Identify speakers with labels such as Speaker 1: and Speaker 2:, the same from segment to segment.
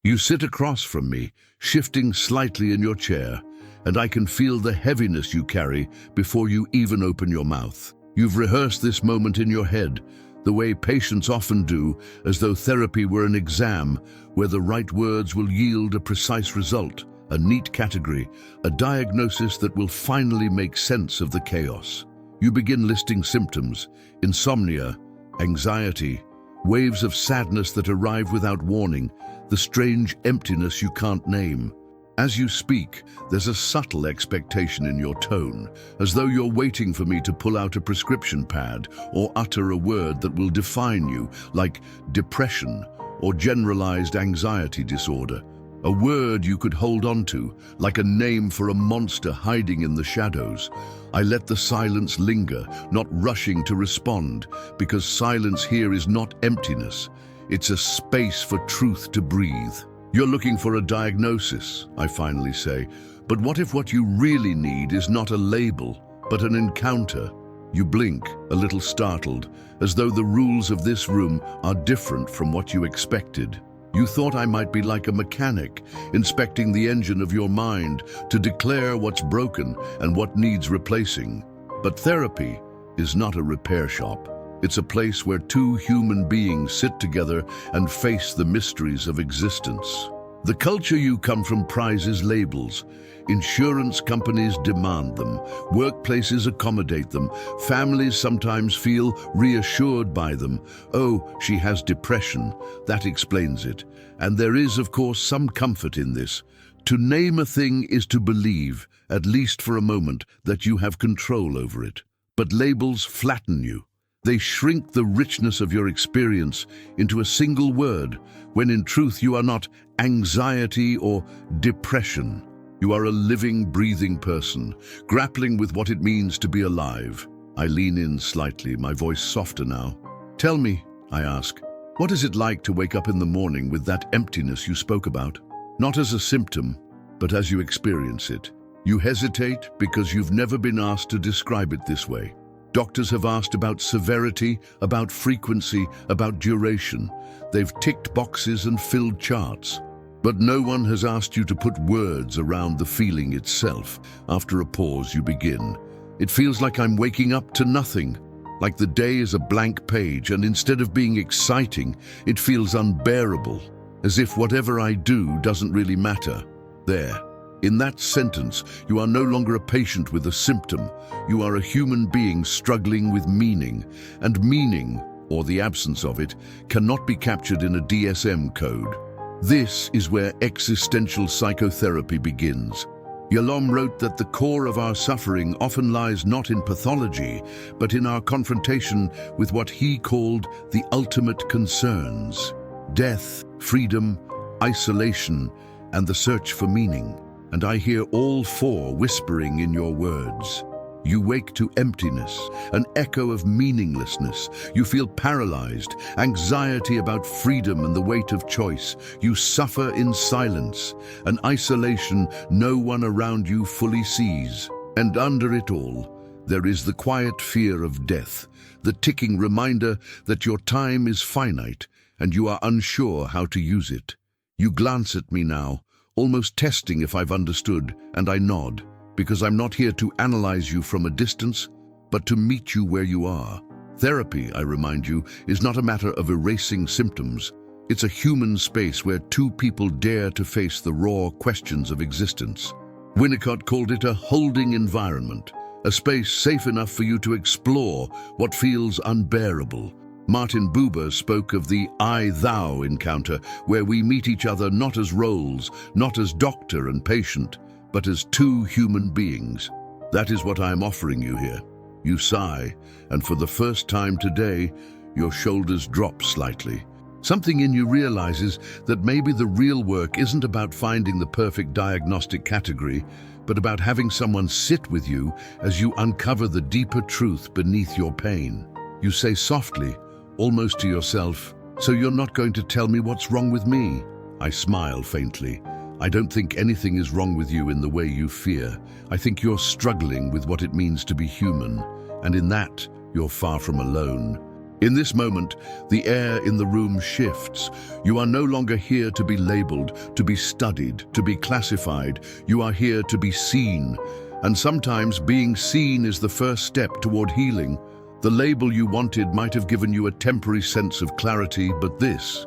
Speaker 1: You sit across from me, shifting slightly in your chair, and I can feel the heaviness you carry before you even open your mouth. You've rehearsed this moment in your head, the way patients often do, as though therapy were an exam where the right words will yield a precise result, a neat category, a diagnosis that will finally make sense of the chaos. You begin listing symptoms: insomnia, anxiety, waves of sadness that arrive without warning, the strange emptiness you can't name. As you speak, there's a subtle expectation in your tone, as though you're waiting for me to pull out a prescription pad or utter a word that will define you, like depression or generalized anxiety disorder. A word you could hold on to, like a name for a monster hiding in the shadows. I let the silence linger, not rushing to respond, because silence here is not emptiness. It's a space for truth to breathe. You're looking for a diagnosis, I finally say, but what if what you really need is not a label, but an encounter? You blink, a little startled, as though the rules of this room are different from what you expected. You thought I might be like a mechanic, inspecting the engine of your mind to declare what's broken and what needs replacing. But therapy is not a repair shop. It's a place where two human beings sit together and face the mysteries of existence. The culture you come from prizes labels. Insurance companies demand them. Workplaces accommodate them. Families sometimes feel reassured by them. Oh, she has depression. That explains it. And there is, of course, some comfort in this. To name a thing is to believe, at least for a moment, that you have control over it. But labels flatten you. They shrink the richness of your experience into a single word, when in truth you are not anxiety or depression. You are a living, breathing person, grappling with what it means to be alive. I lean in slightly, my voice softer now. Tell me, I ask, what is it like to wake up in the morning with that emptiness you spoke about? Not as a symptom, but as you experience it. You hesitate because you've never been asked to describe it this way. Doctors have asked about severity, about frequency, about duration. They've ticked boxes and filled charts. But no one has asked you to put words around the feeling itself. After a pause, you begin. It feels like I'm waking up to nothing, like the day is a blank page, and instead of being exciting, it feels unbearable, as if whatever I do doesn't really matter. There. In that sentence, you are no longer a patient with a symptom. You are a human being struggling with meaning, and meaning, or the absence of it, cannot be captured in a DSM code. This is where existential psychotherapy begins. Yalom wrote that the core of our suffering often lies not in pathology, but in our confrontation with what he called the ultimate concerns: death, freedom, isolation, and the search for meaning. And I hear all four whispering in your words. You wake to emptiness, an echo of meaninglessness. You feel paralyzed, anxiety about freedom and the weight of choice. You suffer in silence, an isolation no one around you fully sees. And under it all, there is the quiet fear of death, the ticking reminder that your time is finite and you are unsure how to use it. You glance at me now, almost testing if I've understood, and I nod, because I'm not here to analyze you from a distance, but to meet you where you are. Therapy, I remind you, is not a matter of erasing symptoms. It's a human space where two people dare to face the raw questions of existence. Winnicott called it a holding environment, a space safe enough for you to explore what feels unbearable. Martin Buber spoke of the I-thou encounter, where we meet each other not as roles, not as doctor and patient, but as two human beings. That is what I am offering you here. You sigh, and for the first time today, your shoulders drop slightly. Something in you realizes that maybe the real work isn't about finding the perfect diagnostic category, but about having someone sit with you as you uncover the deeper truth beneath your pain. You say softly, almost to yourself, "So you're not going to tell me what's wrong with me?" I smile faintly. I don't think anything is wrong with you in the way you fear. I think you're struggling with what it means to be human, and in that, you're far from alone. In this moment, the air in the room shifts. You are no longer here to be labeled, to be studied, to be classified. You are here to be seen. And sometimes being seen is the first step toward healing. The label you wanted might have given you a temporary sense of clarity, but this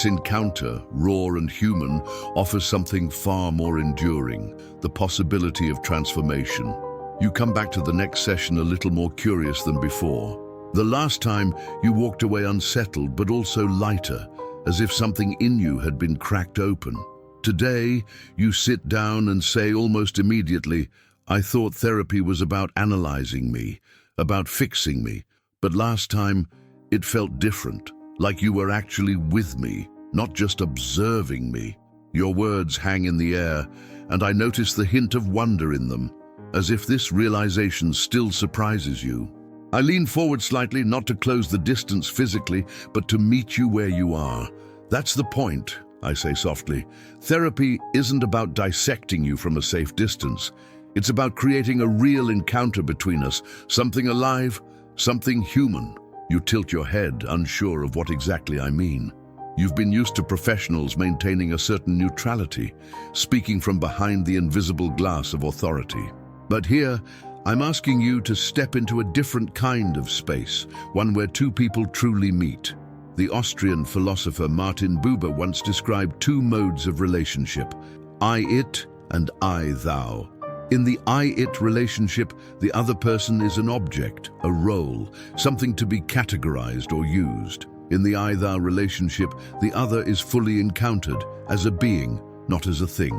Speaker 1: encounter, raw and human, offers something far more enduring, the possibility of transformation. You come back to the next session a little more curious than before. The last time you walked away unsettled, but also lighter, as if something in you had been cracked open. Today, you sit down and say almost immediately, "I thought therapy was about analyzing me, about fixing me, but last time it felt different, like you were actually with me, not just observing me." Your words hang in the air, and I notice the hint of wonder in them, as if this realization still surprises you. I lean forward slightly, not to close the distance physically, but to meet you where you are. "That's the point," I say softly. "Therapy isn't about dissecting you from a safe distance. It's about creating a real encounter between us, something alive, something human." You tilt your head, unsure of what exactly I mean. You've been used to professionals maintaining a certain neutrality, speaking from behind the invisible glass of authority. But here, I'm asking you to step into a different kind of space, one where two people truly meet. The Austrian philosopher Martin Buber once described two modes of relationship, I-it and I-thou. In the I-it relationship, the other person is an object, a role, something to be categorized or used. In the I-thou relationship, the other is fully encountered as a being, not as a thing.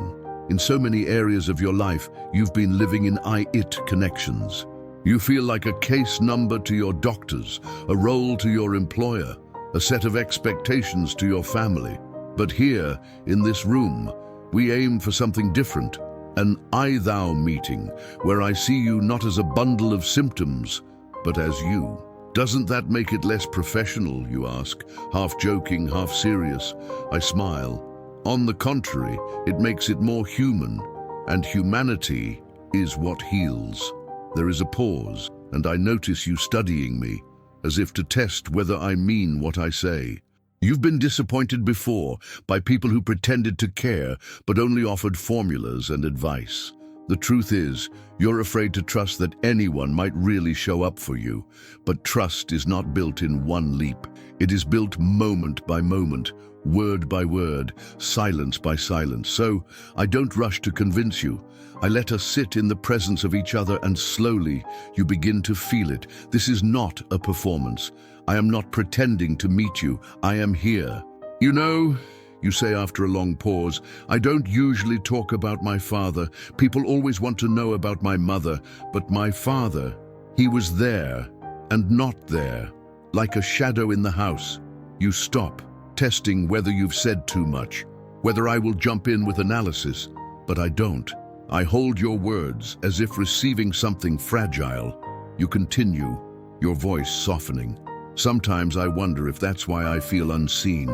Speaker 1: In so many areas of your life, you've been living in I-it connections. You feel like a case number to your doctors, a role to your employer, a set of expectations to your family. But here, in this room, we aim for something different, an I-thou meeting, where I see you not as a bundle of symptoms, but as you. Doesn't that make it less professional, you ask, half joking, half serious? I smile. On the contrary, it makes it more human, and humanity is what heals. There is a pause, and I notice you studying me, as if to test whether I mean what I say. You've been disappointed before by people who pretended to care, but only offered formulas and advice. The truth is, you're afraid to trust that anyone might really show up for you. But trust is not built in one leap. It is built moment by moment, word by word, silence by silence. So, I don't rush to convince you. I let us sit in the presence of each other, and slowly you begin to feel it. This is not a performance. I am not pretending to meet you. I am here. You know, you say after a long pause, I don't usually talk about my father. People always want to know about my mother. But my father, he was there and not there, like a shadow in the house. You stop, testing whether you've said too much, whether I will jump in with analysis. But I don't. I hold your words as if receiving something fragile. You continue, your voice softening. Sometimes I wonder if that's why I feel unseen,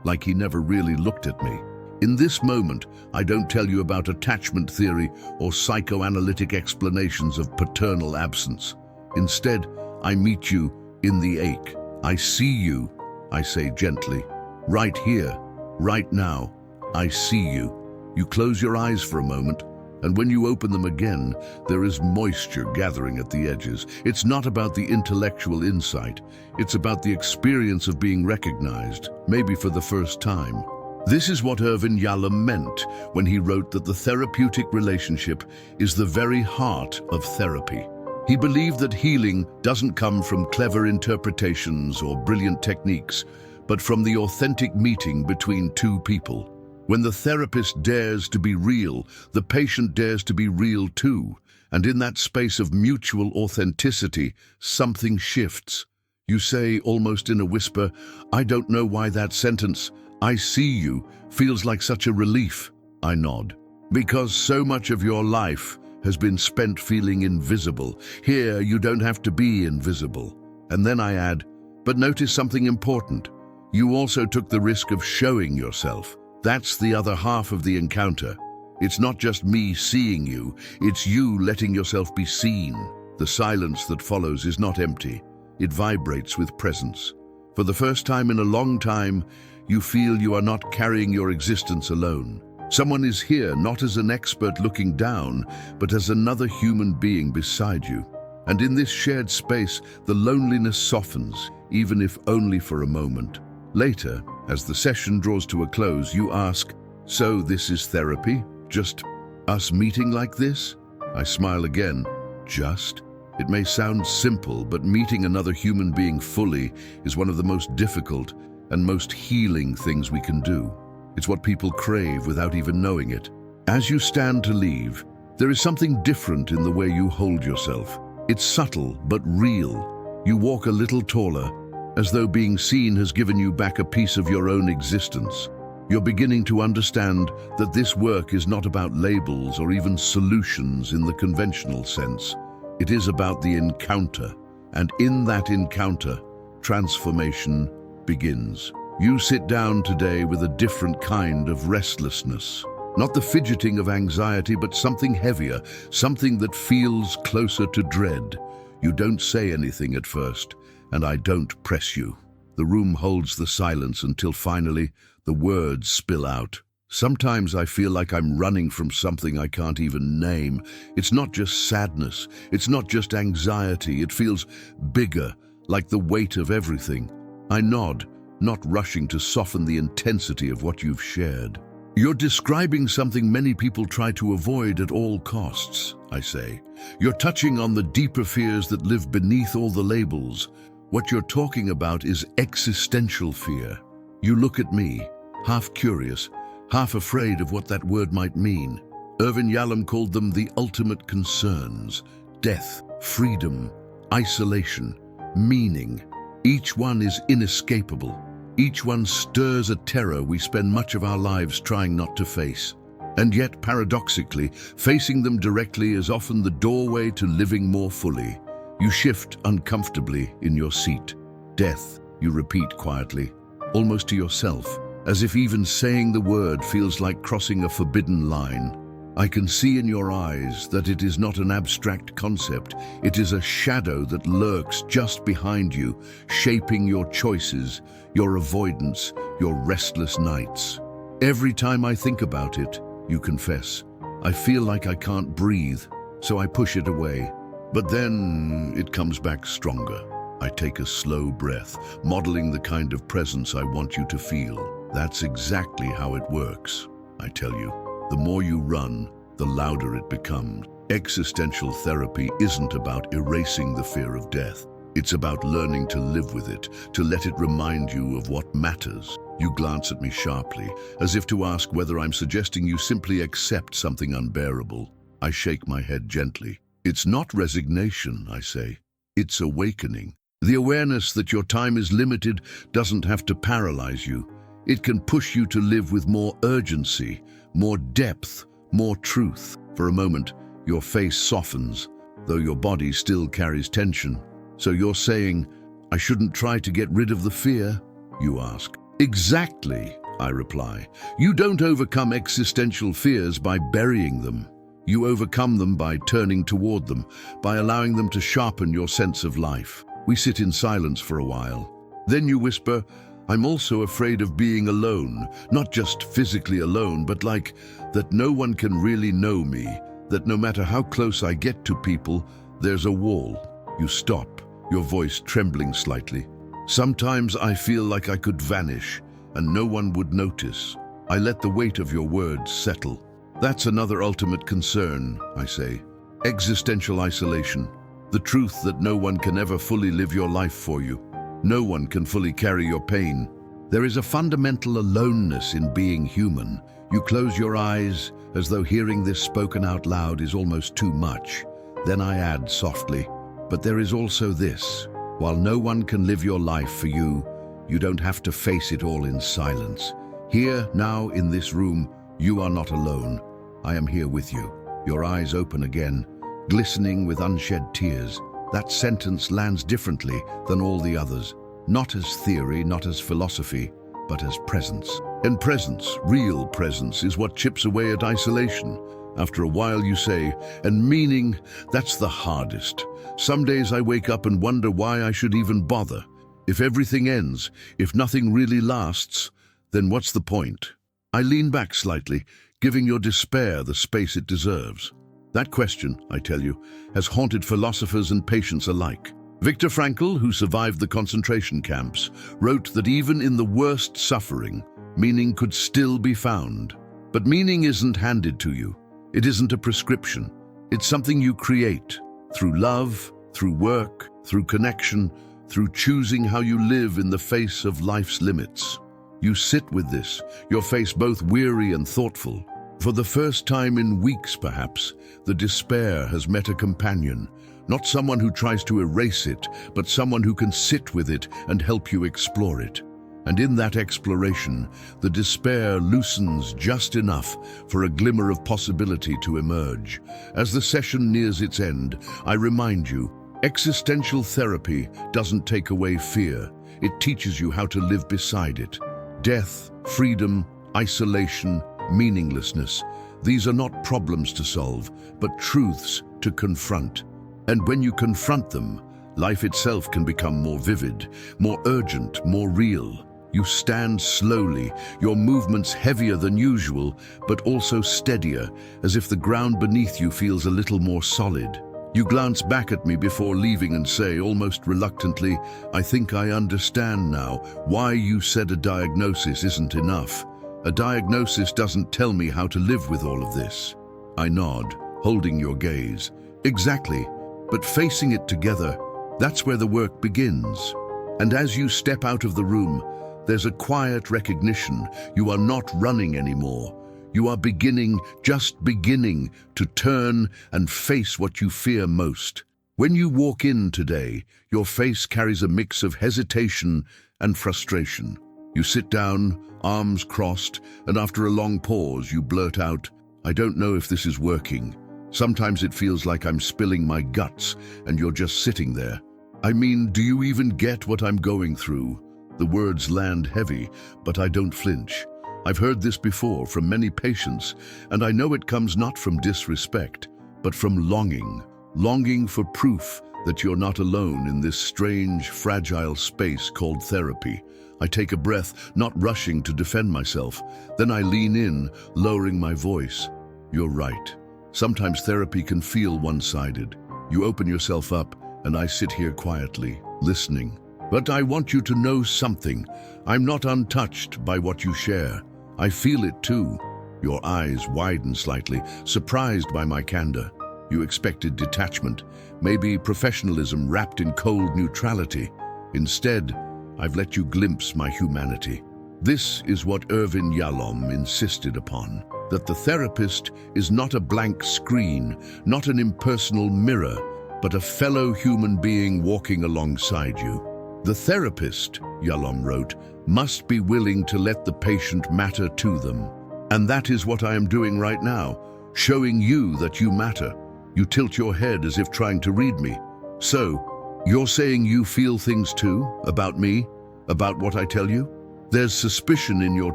Speaker 1: like he never really looked at me. In this moment, I don't tell you about attachment theory or psychoanalytic explanations of paternal absence. Instead, I meet you in the ache. I see you, I say gently. Right here, right now, I see you. You close your eyes for a moment, and when you open them again, there is moisture gathering at the edges. It's not about the intellectual insight. It's about the experience of being recognized, maybe for the first time. This is what Irvin Yalom meant when he wrote that the therapeutic relationship is the very heart of therapy. He believed that healing doesn't come from clever interpretations or brilliant techniques, but from the authentic meeting between two people. When the therapist dares to be real, the patient dares to be real too. And in that space of mutual authenticity, something shifts. You say, almost in a whisper, I don't know why that sentence, I see you, feels like such a relief. I nod. Because so much of your life has been spent feeling invisible. Here, you don't have to be invisible. And then I add, but notice something important. You also took the risk of showing yourself. That's the other half of the encounter. It's not just me seeing you, it's you letting yourself be seen. The silence that follows is not empty. it vibrates with presence. For the first time in a long time, you feel you are not carrying your existence alone. Someone is here, not as an expert looking down, but as another human being beside you. And in this shared space, the loneliness softens, even if only for a moment. Later, as the session draws to a close, you ask, "So this is therapy? Just us meeting like this?" I smile again. Just? It may sound simple, but meeting another human being fully is one of the most difficult and most healing things we can do. It's what people crave without even knowing it. As you stand to leave, there is something different in the way you hold yourself. It's subtle but real. You walk a little taller, as though being seen has given you back a piece of your own existence. You're beginning to understand that this work is not about labels or even solutions in the conventional sense. It is about the encounter, and in that encounter, transformation begins. You sit down today with a different kind of restlessness. Not the fidgeting of anxiety, but something heavier, something that feels closer to dread. You don't say anything at first, and I don't press you. The room holds the silence until finally the words spill out. Sometimes I feel like I'm running from something I can't even name. It's not just sadness, it's not just anxiety, it feels bigger, like the weight of everything. I nod, not rushing to soften the intensity of what you've shared. "You're describing something many people try to avoid at all costs," I say. "You're touching on the deeper fears that live beneath all the labels. What you're talking about is existential fear." You look at me, half curious, half afraid of what that word might mean. Irvin Yalom called them the ultimate concerns: death, freedom, isolation, meaning. Each one is inescapable. Each one stirs a terror we spend much of our lives trying not to face. And yet, paradoxically, facing them directly is often the doorway to living more fully. You shift uncomfortably in your seat. "Death," you repeat quietly, almost to yourself, as if even saying the word feels like crossing a forbidden line. I can see in your eyes that it is not an abstract concept. It is a shadow that lurks just behind you, shaping your choices, your avoidance, your restless nights. "Every time I think about it," you confess, "I feel like I can't breathe, so I push it away. But then it comes back stronger." I take a slow breath, modeling the kind of presence I want you to feel. "That's exactly how it works," I tell you. "The more you run, the louder it becomes." Existential therapy isn't about erasing the fear of death. It's about learning to live with it, to let it remind you of what matters. You glance at me sharply, as if to ask whether I'm suggesting you simply accept something unbearable. I shake my head gently. "It's not resignation," I say. "It's awakening." The awareness that your time is limited doesn't have to paralyze you. It can push you to live with more urgency, more depth, more truth. For a moment, your face softens, though your body still carries tension. "So you're saying, I shouldn't try to get rid of the fear?" you ask. "Exactly," I reply. "You don't overcome existential fears by burying them. You overcome them by turning toward them, by allowing them to sharpen your sense of life." We sit in silence for a while. Then you whisper, "I'm also afraid of being alone, not just physically alone, but like that no one can really know me, that no matter how close I get to people, there's a wall." You stop, your voice trembling slightly. "Sometimes I feel like I could vanish, and no one would notice." I let the weight of your words settle. "That's another ultimate concern," I say. Existential isolation. The truth that no one can ever fully live your life for you. No one can fully carry your pain. There is a fundamental aloneness in being human. You close your eyes, as though hearing this spoken out loud is almost too much. Then I add softly, "But there is also this. While no one can live your life for you, you don't have to face it all in silence. Here, now, in this room, you are not alone. I am here with you." Your eyes open again, glistening with unshed tears. That sentence lands differently than all the others. Not as theory, not as philosophy, but as presence. And presence, real presence, is what chips away at isolation. After a while you say, and meaning, that's the hardest. Some days I wake up and wonder why I should even bother. If everything ends, if nothing really lasts, then what's the point? I lean back slightly, giving your despair the space it deserves. That question, I tell you, has haunted philosophers and patients alike. Viktor Frankl, who survived the concentration camps, wrote that even in the worst suffering, meaning could still be found. But meaning isn't handed to you. It isn't a prescription. It's something you create through love, through work, through connection, through choosing how you live in the face of life's limits. You sit with this, your face both weary and thoughtful. For the first time in weeks, perhaps, the despair has met a companion, not someone who tries to erase it, but someone who can sit with it and help you explore it. And in that exploration, the despair loosens just enough for a glimmer of possibility to emerge. As the session nears its end, I remind you, existential therapy doesn't take away fear. It teaches you how to live beside it. Death, freedom, isolation, meaninglessness. These are not problems to solve, but truths to confront. And when you confront them, life itself can become more vivid, more urgent, more real. You stand slowly, your movements heavier than usual, but also steadier, as if the ground beneath you feels a little more solid. You glance back at me before leaving and say, almost reluctantly, I think I understand now why you said a diagnosis isn't enough. A diagnosis doesn't tell me how to live with all of this. I nod, holding your gaze. Exactly, but facing it together, that's where the work begins. And as you step out of the room, there's a quiet recognition you are not running anymore. You are beginning, just beginning, to turn and face what you fear most. When you walk in today, your face carries a mix of hesitation and frustration. You sit down, arms crossed, and after a long pause, you blurt out, I don't know if this is working. Sometimes it feels like I'm spilling my guts, and you're just sitting there. I mean, do you even get what I'm going through? The words land heavy, but I don't flinch. I've heard this before from many patients, and I know it comes not from disrespect, but from longing for proof that you're not alone in this strange, fragile space called therapy. I take a breath, not rushing to defend myself. Then I lean in, lowering my voice. You're right. Sometimes therapy can feel one-sided. You open yourself up, and I sit here quietly, listening. But I want you to know something. I'm not untouched by what you share. I feel it too. Your eyes widen slightly, surprised by my candor. You expected detachment, maybe professionalism wrapped in cold neutrality. Instead, I've let you glimpse my humanity. This is what Irvin Yalom insisted upon, that the therapist is not a blank screen, not an impersonal mirror, but a fellow human being walking alongside you. The therapist, Yalom wrote, must be willing to let the patient matter to them. And that is what I am doing right now, showing you that you matter. You tilt your head as if trying to read me. So, you're saying you feel things too, about me, about what I tell you? There's suspicion in your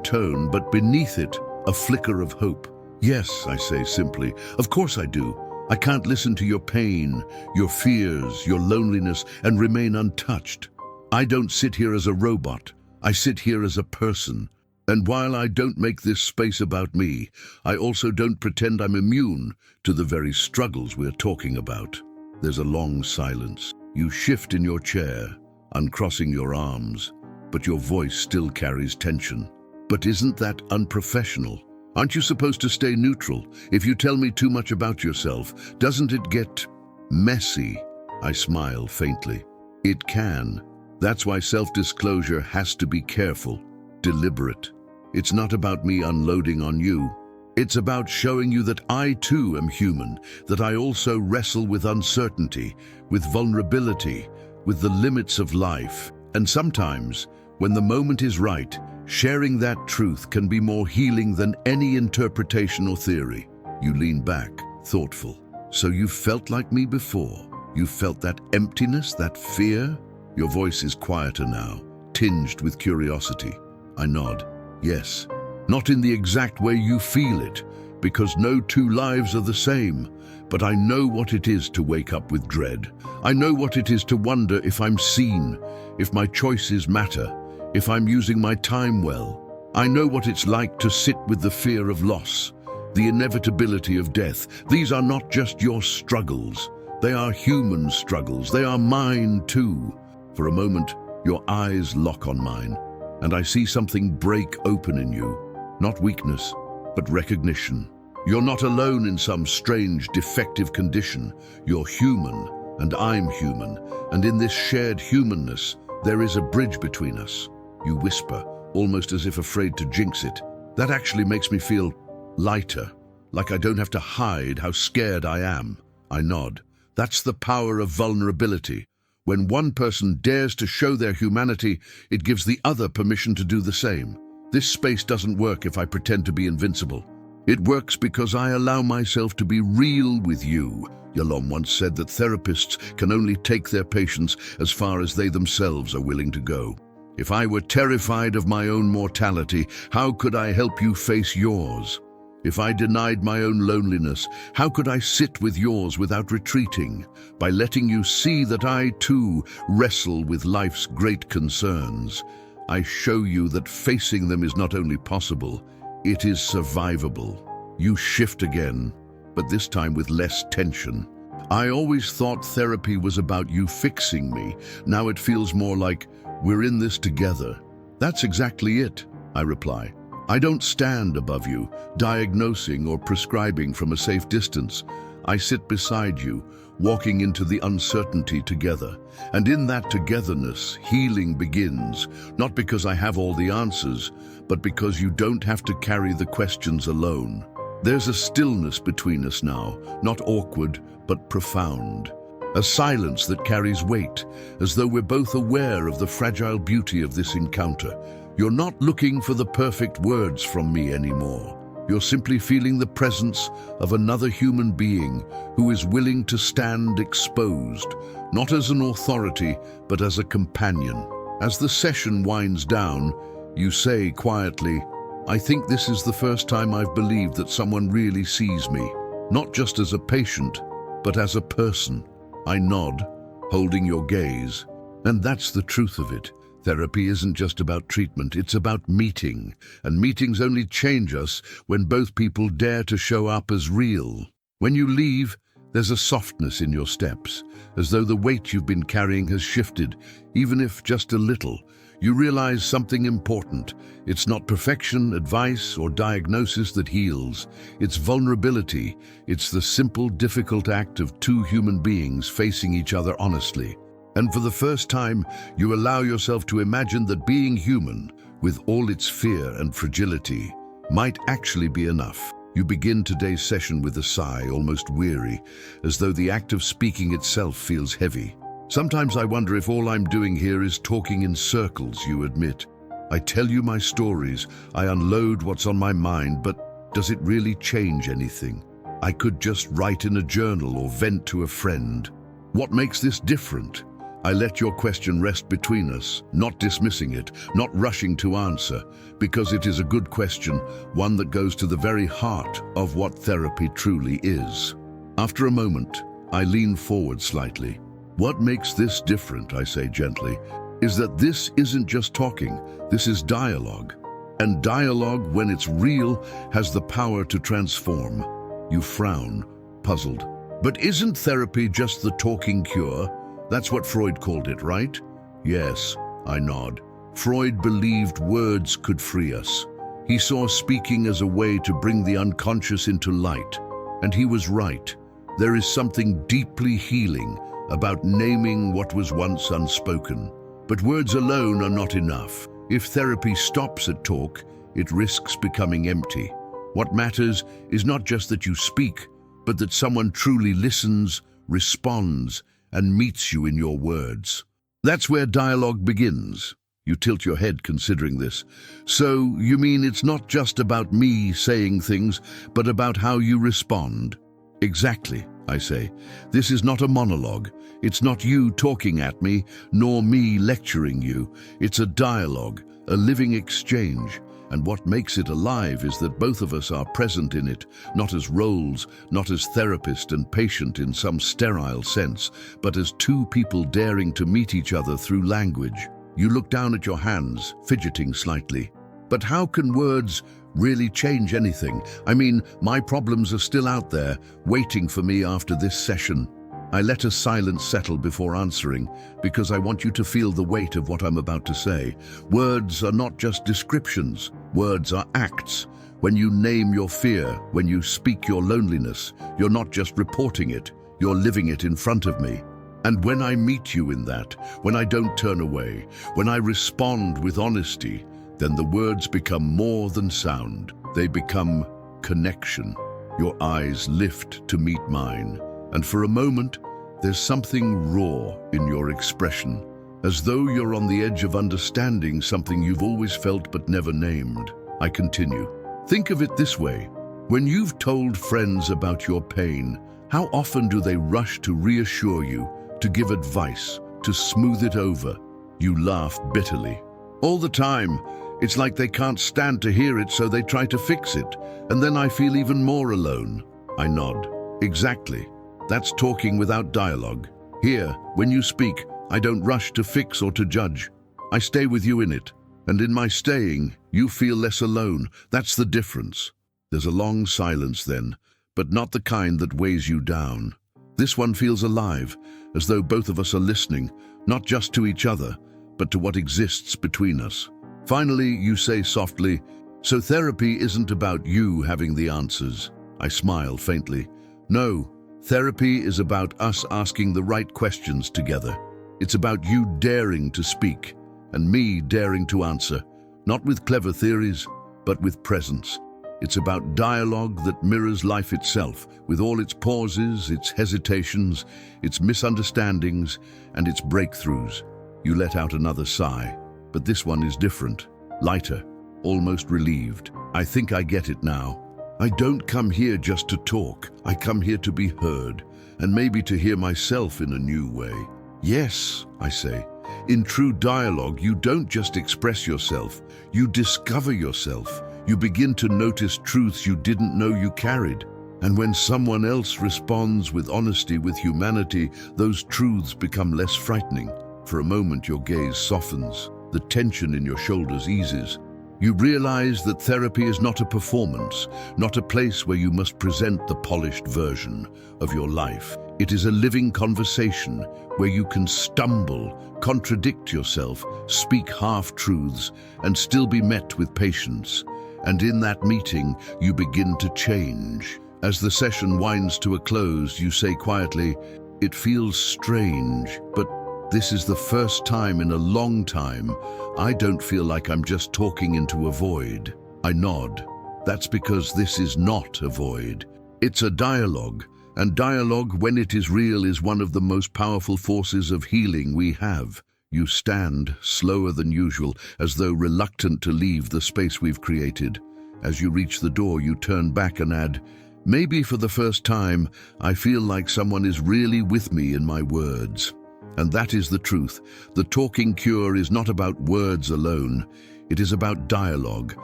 Speaker 1: tone, but beneath it, a flicker of hope. Yes, I say simply, of course I do. I can't listen to your pain, your fears, your loneliness, and remain untouched. I don't sit here as a robot. I sit here as a person. And while I don't make this space about me, I also don't pretend I'm immune to the very struggles we're talking about. There's a long silence. You shift in your chair, uncrossing your arms, but your voice still carries tension. But isn't that unprofessional? Aren't you supposed to stay neutral? If you tell me too much about yourself, doesn't it get messy? I smile faintly. It can. That's why self-disclosure has to be careful, deliberate. It's not about me unloading on you. It's about showing you that I too am human, that I also wrestle with uncertainty, with vulnerability, with the limits of life. And sometimes, when the moment is right, sharing that truth can be more healing than any interpretation or theory. You lean back, thoughtful. So you've felt like me before? You've felt that emptiness, that fear? Your voice is quieter now, tinged with curiosity. I nod. Yes. Not in the exact way you feel it, because no two lives are the same. But I know what it is to wake up with dread. I know what it is to wonder if I'm seen, if my choices matter, if I'm using my time well. I know what it's like to sit with the fear of loss, the inevitability of death. These are not just your struggles. They are human struggles. They are mine too. For a moment, your eyes lock on mine, and I see something break open in you. Not weakness, but recognition. You're not alone in some strange, defective condition. You're human, and I'm human, and in this shared humanness, there is a bridge between us. You whisper, almost as if afraid to jinx it. That actually makes me feel lighter, like I don't have to hide how scared I am. I nod. That's the power of vulnerability. When one person dares to show their humanity, it gives the other permission to do the same. This space doesn't work if I pretend to be invincible. It works because I allow myself to be real with you. Yalom once said that therapists can only take their patients as far as they themselves are willing to go. If I were terrified of my own mortality, how could I help you face yours? If I denied my own loneliness, how could I sit with yours without retreating? By letting you see that I, too, wrestle with life's great concerns. I show you that facing them is not only possible, it is survivable. You shift again, but this time with less tension. I always thought therapy was about you fixing me. Now it feels more like we're in this together. That's exactly it, I reply. I don't stand above you, diagnosing or prescribing from a safe distance. I sit beside you, walking into the uncertainty together. And in that togetherness, healing begins, not because I have all the answers, but because you don't have to carry the questions alone. There's a stillness between us now, not awkward, but profound. A silence that carries weight, as though we're both aware of the fragile beauty of this encounter. You're not looking for the perfect words from me anymore. You're simply feeling the presence of another human being who is willing to stand exposed, not as an authority, but as a companion. As the session winds down, you say quietly, I think this is the first time I've believed that someone really sees me, not just as a patient, but as a person. I nod, holding your gaze, and that's the truth of it. Therapy isn't just about treatment, it's about meeting, and meetings only change us when both people dare to show up as real. When you leave, there's a softness in your steps, as though the weight you've been carrying has shifted, even if just a little. You realize something important. It's not perfection, advice, or diagnosis that heals. It's vulnerability. It's the simple, difficult act of two human beings facing each other honestly. And for the first time, you allow yourself to imagine that being human, with all its fear and fragility, might actually be enough. You begin today's session with a sigh, almost weary, as though the act of speaking itself feels heavy. Sometimes I wonder if all I'm doing here is talking in circles, you admit. I tell you my stories, I unload what's on my mind, but does it really change anything? I could just write in a journal or vent to a friend. What makes this different? I let your question rest between us, not dismissing it, not rushing to answer, because it is a good question, one that goes to the very heart of what therapy truly is. After a moment, I lean forward slightly. What makes this different, I say gently, is that this isn't just talking, this is dialogue. And dialogue, when it's real, has the power to transform. You frown, puzzled. But isn't therapy just the talking cure? That's what Freud called it, right? Yes, I nod. Freud believed words could free us. He saw speaking as a way to bring the unconscious into light. And he was right. There is something deeply healing about naming what was once unspoken. But words alone are not enough. If therapy stops at talk, it risks becoming empty. What matters is not just that you speak, but that someone truly listens, responds, and meets you in your words. That's where dialogue begins. You tilt your head considering this. So, you mean it's not just about me saying things, but about how you respond? Exactly, I say. This is not a monologue. It's not you talking at me, nor me lecturing you. It's a dialogue, a living exchange. And what makes it alive is that both of us are present in it, not as roles, not as therapist and patient in some sterile sense, but as two people daring to meet each other through language. You look down at your hands, fidgeting slightly. But how can words really change anything? I mean, my problems are still out there, waiting for me after this session. I let a silence settle before answering, because I want you to feel the weight of what I'm about to say. Words are not just descriptions. Words are acts. When you name your fear, when you speak your loneliness, you're not just reporting it, you're living it in front of me. And when I meet you in that, when I don't turn away, when I respond with honesty, then the words become more than sound. They become connection. Your eyes lift to meet mine. And for a moment, there's something raw in your expression, as though you're on the edge of understanding something you've always felt but never named. I continue. Think of it this way. When you've told friends about your pain, how often do they rush to reassure you, to give advice, to smooth it over? You laugh bitterly. All the time. It's like they can't stand to hear it, so they try to fix it. And then I feel even more alone. I nod. Exactly. That's talking without dialogue. Here, when you speak, I don't rush to fix or to judge. I stay with you in it. And in my staying, you feel less alone. That's the difference. There's a long silence then, but not the kind that weighs you down. This one feels alive, as though both of us are listening, not just to each other, but to what exists between us. Finally, you say softly, "So therapy isn't about you having the answers." I smile faintly. No. Therapy is about us asking the right questions together. It's about you daring to speak and me daring to answer, not with clever theories, but with presence. It's about dialogue that mirrors life itself, with all its pauses, its hesitations, its misunderstandings, and its breakthroughs. You let out another sigh, but this one is different, lighter, almost relieved. I think I get it now. I don't come here just to talk. I come here to be heard, and maybe to hear myself in a new way. Yes, I say. In true dialogue, you don't just express yourself. You discover yourself. You begin to notice truths you didn't know you carried. And when someone else responds with honesty, with humanity, those truths become less frightening. For a moment, your gaze softens. The tension in your shoulders eases. You realize that therapy is not a performance, not a place where you must present the polished version of your life. It is a living conversation where you can stumble, contradict yourself, speak half-truths, and still be met with patience. And in that meeting, you begin to change. As the session winds to a close, you say quietly, "It feels strange, but this is the first time in a long time I don't feel like I'm just talking into a void." I nod. That's because this is not a void. It's a dialogue, and dialogue, when it is real, is one of the most powerful forces of healing we have. You stand, slower than usual, as though reluctant to leave the space we've created. As you reach the door, you turn back and add, "Maybe for the first time, I feel like someone is really with me in my words." And that is the truth. The talking cure is not about words alone. It is about dialogue,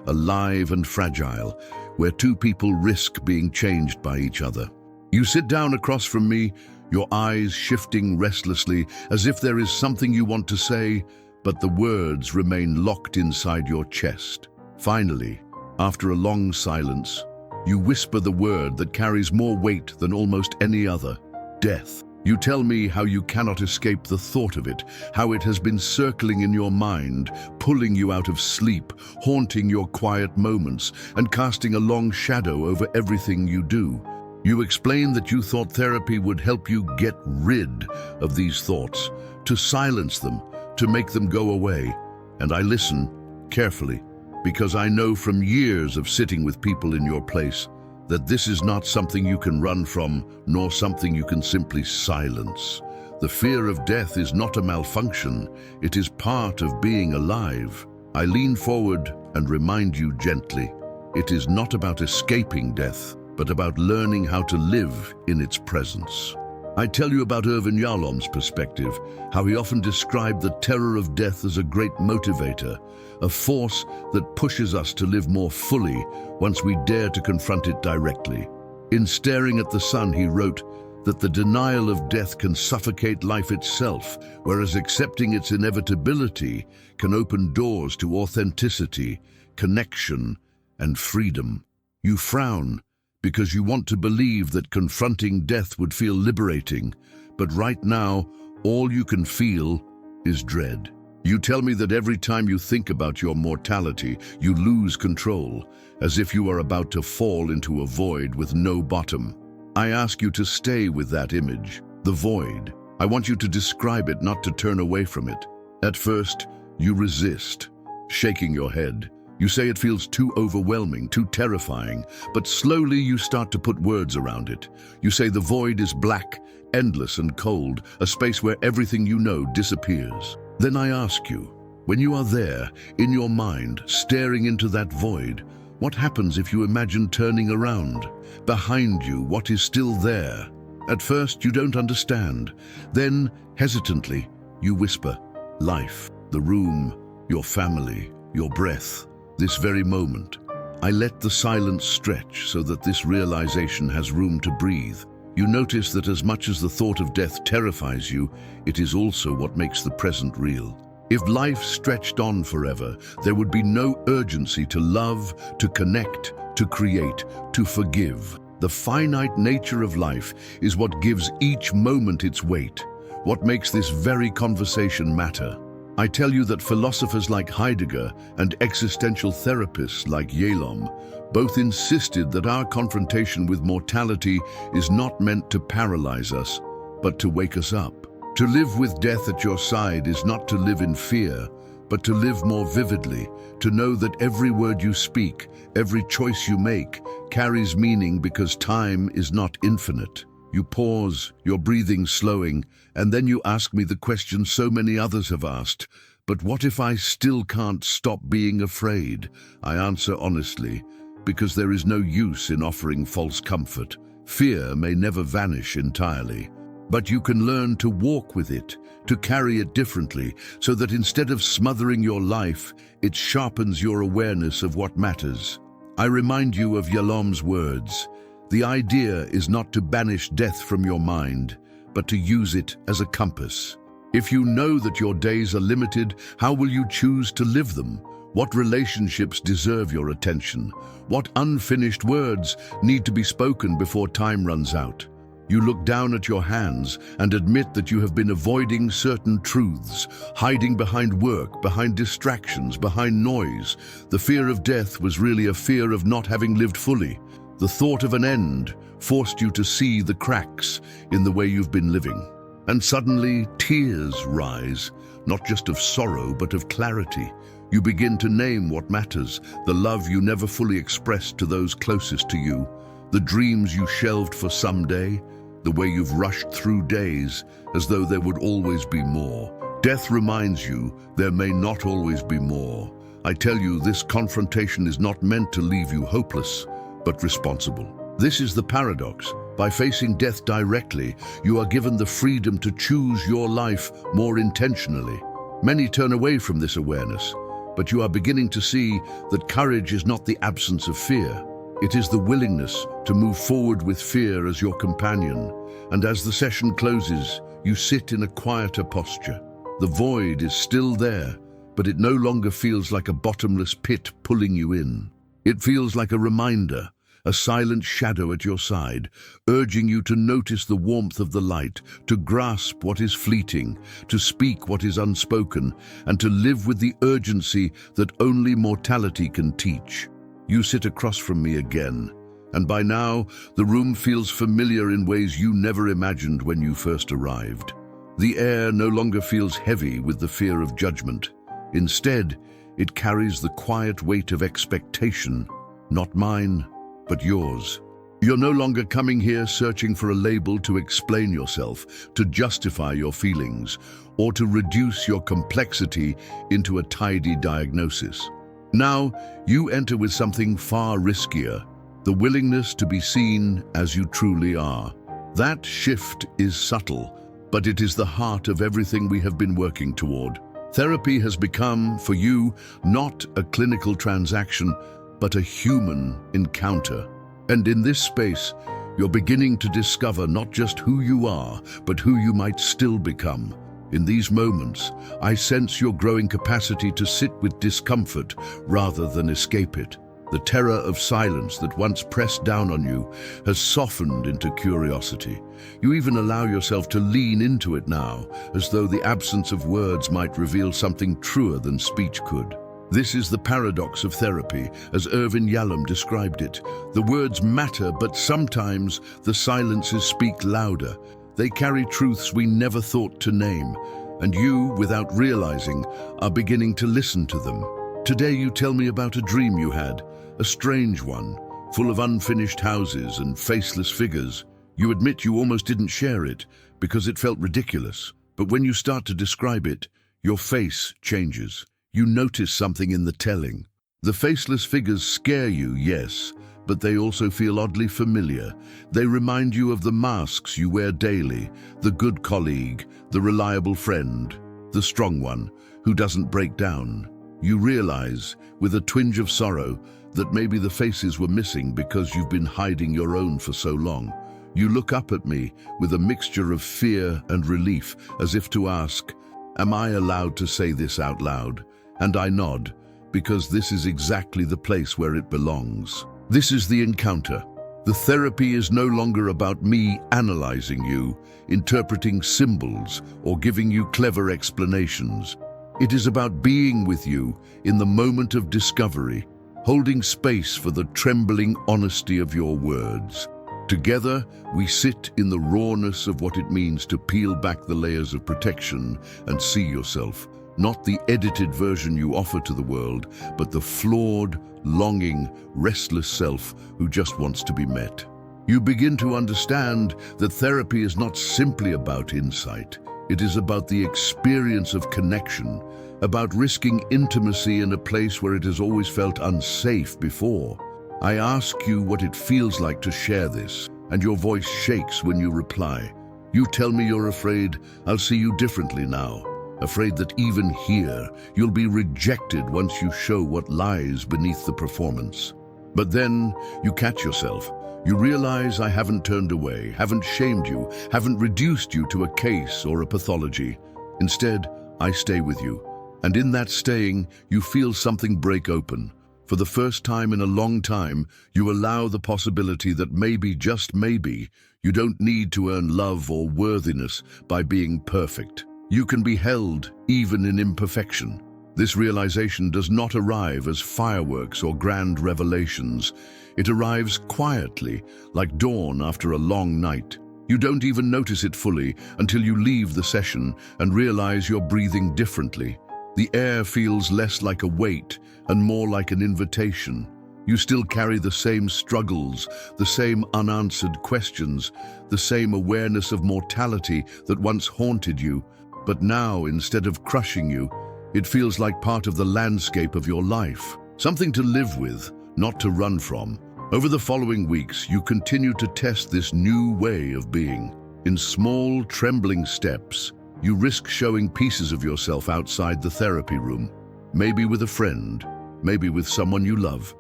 Speaker 1: alive and fragile, where two people risk being changed by each other. You sit down across from me, your eyes shifting restlessly, as if there is something you want to say, but the words remain locked inside your chest. Finally, after a long silence, you whisper the word that carries more weight than almost any other: death. You tell me how you cannot escape the thought of it, how it has been circling in your mind, pulling you out of sleep, haunting your quiet moments, and casting a long shadow over everything you do. You explain that you thought therapy would help you get rid of these thoughts, to silence them, to make them go away. And I listen carefully, because I know from years of sitting with people in your place that this is not something you can run from, nor something you can simply silence. The fear of death is not a malfunction, it is part of being alive. I lean forward and remind you gently, it is not about escaping death, but about learning how to live in its presence. I tell you about Irvin Yalom's perspective, how he often described the terror of death as a great motivator, a force that pushes us to live more fully once we dare to confront it directly. In Staring at the Sun, he wrote that the denial of death can suffocate life itself, whereas accepting its inevitability can open doors to authenticity, connection, and freedom. You frown because you want to believe that confronting death would feel liberating, but right now, all you can feel is dread. You tell me that every time you think about your mortality, you lose control, as if you are about to fall into a void with no bottom. I ask you to stay with that image, the void. I want you to describe it, not to turn away from it. At first, you resist, shaking your head. You say it feels too overwhelming, too terrifying, but slowly you start to put words around it. You say the void is black, endless and cold, a space where everything you know disappears. Then I ask you, when you are there, in your mind, staring into that void, what happens if you imagine turning around? Behind you, what is still there? At first, you don't understand. Then, hesitantly, you whisper, life, the room, your family, your breath. This very moment, I let the silence stretch so that this realization has room to breathe. You notice that as much as the thought of death terrifies you, it is also what makes the present real. If life stretched on forever, there would be no urgency to love, to connect, to create, to forgive. The finite nature of life is what gives each moment its weight, what makes this very conversation matter. I tell you that philosophers like Heidegger and existential therapists like Yalom both insisted that our confrontation with mortality is not meant to paralyze us, but to wake us up. To live with death at your side is not to live in fear, but to live more vividly, to know that every word you speak, every choice you make, carries meaning because time is not infinite. You pause, your breathing slowing, and then you ask me the question so many others have asked, but what if I still can't stop being afraid? I answer honestly, because there is no use in offering false comfort. Fear may never vanish entirely, but you can learn to walk with it, to carry it differently, so that instead of smothering your life, it sharpens your awareness of what matters. I remind you of Yalom's words. The idea is not to banish death from your mind, but to use it as a compass. If you know that your days are limited, how will you choose to live them? What relationships deserve your attention? What unfinished words need to be spoken before time runs out? You look down at your hands and admit that you have been avoiding certain truths, hiding behind work, behind distractions, behind noise. The fear of death was really a fear of not having lived fully. The thought of an end forced you to see the cracks in the way you've been living. And suddenly, tears rise, not just of sorrow, but of clarity. You begin to name what matters, the love you never fully expressed to those closest to you, the dreams you shelved for someday, the way you've rushed through days as though there would always be more. Death reminds you there may not always be more. I tell you, this confrontation is not meant to leave you hopeless, but responsible. This is the paradox. By facing death directly, you are given the freedom to choose your life more intentionally. Many turn away from this awareness, but you are beginning to see that courage is not the absence of fear. It is the willingness to move forward with fear as your companion. And as the session closes, you sit in a quieter posture. The void is still there, but it no longer feels like a bottomless pit pulling you in. It feels like a reminder, a silent shadow at your side, urging you to notice the warmth of the light, to grasp what is fleeting, to speak what is unspoken, and to live with the urgency that only mortality can teach. You sit across from me again, and by now the room feels familiar in ways you never imagined when you first arrived. The air no longer feels heavy with the fear of judgment. Instead, it carries the quiet weight of expectation, not mine, but yours. You're no longer coming here searching for a label to explain yourself, to justify your feelings, or to reduce your complexity into a tidy diagnosis. Now, you enter with something far riskier, the willingness to be seen as you truly are. That shift is subtle, but it is the heart of everything we have been working toward. Therapy has become, for you, not a clinical transaction, but a human encounter. And in this space, you're beginning to discover not just who you are, but who you might still become. In these moments, I sense your growing capacity to sit with discomfort rather than escape it. The terror of silence that once pressed down on you has softened into curiosity. You even allow yourself to lean into it now, as though the absence of words might reveal something truer than speech could. This is the paradox of therapy, as Irvin Yalom described it. The words matter, but sometimes the silences speak louder. They carry truths we never thought to name, and you, without realizing, are beginning to listen to them. Today you tell me about a dream you had, a strange one, full of unfinished houses and faceless figures. You admit you almost didn't share it because it felt ridiculous. But when you start to describe it, your face changes. You notice something in the telling. The faceless figures scare you, yes, but they also feel oddly familiar. They remind you of the masks you wear daily, the good colleague, the reliable friend, the strong one who doesn't break down. You realize, with a twinge of sorrow, that maybe the faces were missing because you've been hiding your own for so long. You look up at me with a mixture of fear and relief, as if to ask, "Am I allowed to say this out loud?" And I nod, because this is exactly the place where it belongs. This is the encounter. The therapy is no longer about me analyzing you, interpreting symbols, or giving you clever explanations. It is about being with you in the moment of discovery, holding space for the trembling honesty of your words. Together, we sit in the rawness of what it means to peel back the layers of protection and see yourself, not the edited version you offer to the world, but the flawed, longing, restless self who just wants to be met. You begin to understand that therapy is not simply about insight. It is about the experience of connection, about risking intimacy in a place where it has always felt unsafe before. I ask you what it feels like to share this, and your voice shakes when you reply. You tell me you're afraid I'll see you differently now, afraid that even here you'll be rejected once you show what lies beneath the performance. But then you catch yourself. You realize I haven't turned away, haven't shamed you, haven't reduced you to a case or a pathology. Instead, I stay with you. And in that staying, you feel something break open. For the first time in a long time, you allow the possibility that maybe, just maybe, you don't need to earn love or worthiness by being perfect. You can be held even in imperfection. This realization does not arrive as fireworks or grand revelations. It arrives quietly, like dawn after a long night. You don't even notice it fully until you leave the session and realize you're breathing differently. The air feels less like a weight and more like an invitation. You still carry the same struggles, the same unanswered questions, the same awareness of mortality that once haunted you, but now, instead of crushing you, it feels like part of the landscape of your life, something to live with, not to run from. Over the following weeks, you continue to test this new way of being. In small, trembling steps, you risk showing pieces of yourself outside the therapy room, maybe with a friend, maybe with someone you love.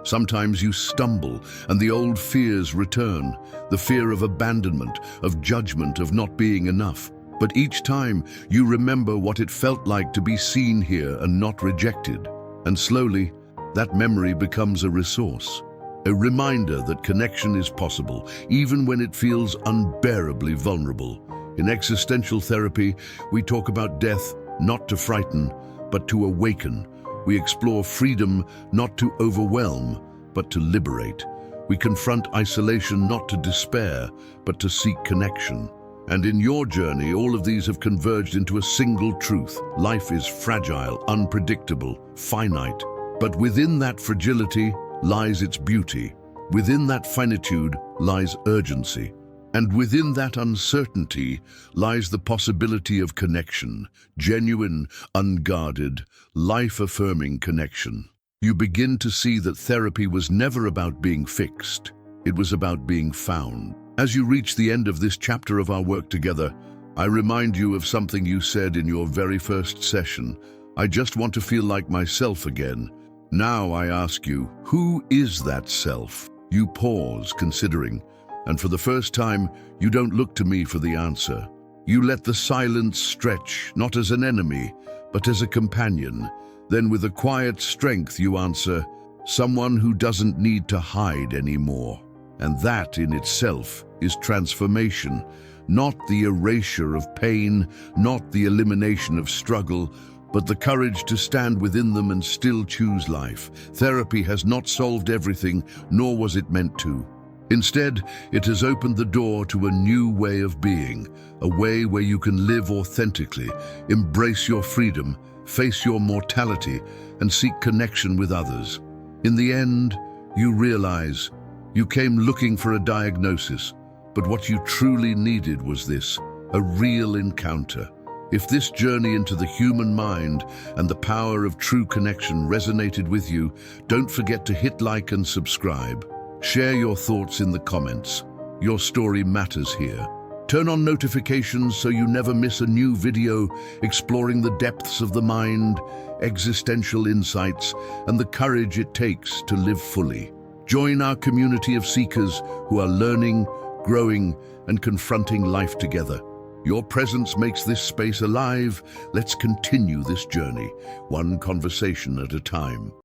Speaker 1: Sometimes you stumble and the old fears return, the fear of abandonment, of judgment, of not being enough. But each time you remember what it felt like to be seen here and not rejected. And slowly, that memory becomes a resource, a reminder that connection is possible, even when it feels unbearably vulnerable. In existential therapy, we talk about death not to frighten, but to awaken. We explore freedom not to overwhelm, but to liberate. We confront isolation not to despair, but to seek connection. And in your journey, all of these have converged into a single truth. Life is fragile, unpredictable, finite. But within that fragility lies its beauty. Within that finitude lies urgency. And within that uncertainty lies the possibility of connection, genuine, unguarded, life-affirming connection. You begin to see that therapy was never about being fixed. It was about being found. As you reach the end of this chapter of our work together, I remind you of something you said in your very first session. I just want to feel like myself again. Now I ask you, who is that self? You pause, considering, and for the first time, you don't look to me for the answer. You let the silence stretch, not as an enemy, but as a companion. Then with a quiet strength you answer, someone who doesn't need to hide anymore. And that in itself is transformation, not the erasure of pain, not the elimination of struggle, but the courage to stand within them and still choose life. Therapy has not solved everything, nor was it meant to. Instead, it has opened the door to a new way of being, a way where you can live authentically, embrace your freedom, face your mortality, and seek connection with others. In the end, you realize you came looking for a diagnosis, but what you truly needed was this, a real encounter. If this journey into the human mind and the power of true connection resonated with you, don't forget to hit like and subscribe. Share your thoughts in the comments. Your story matters here. Turn on notifications so you never miss a new video exploring the depths of the mind, existential insights, and the courage it takes to live fully. Join our community of seekers who are learning, growing, and confronting life together. Your presence makes this space alive. Let's continue this journey, one conversation at a time.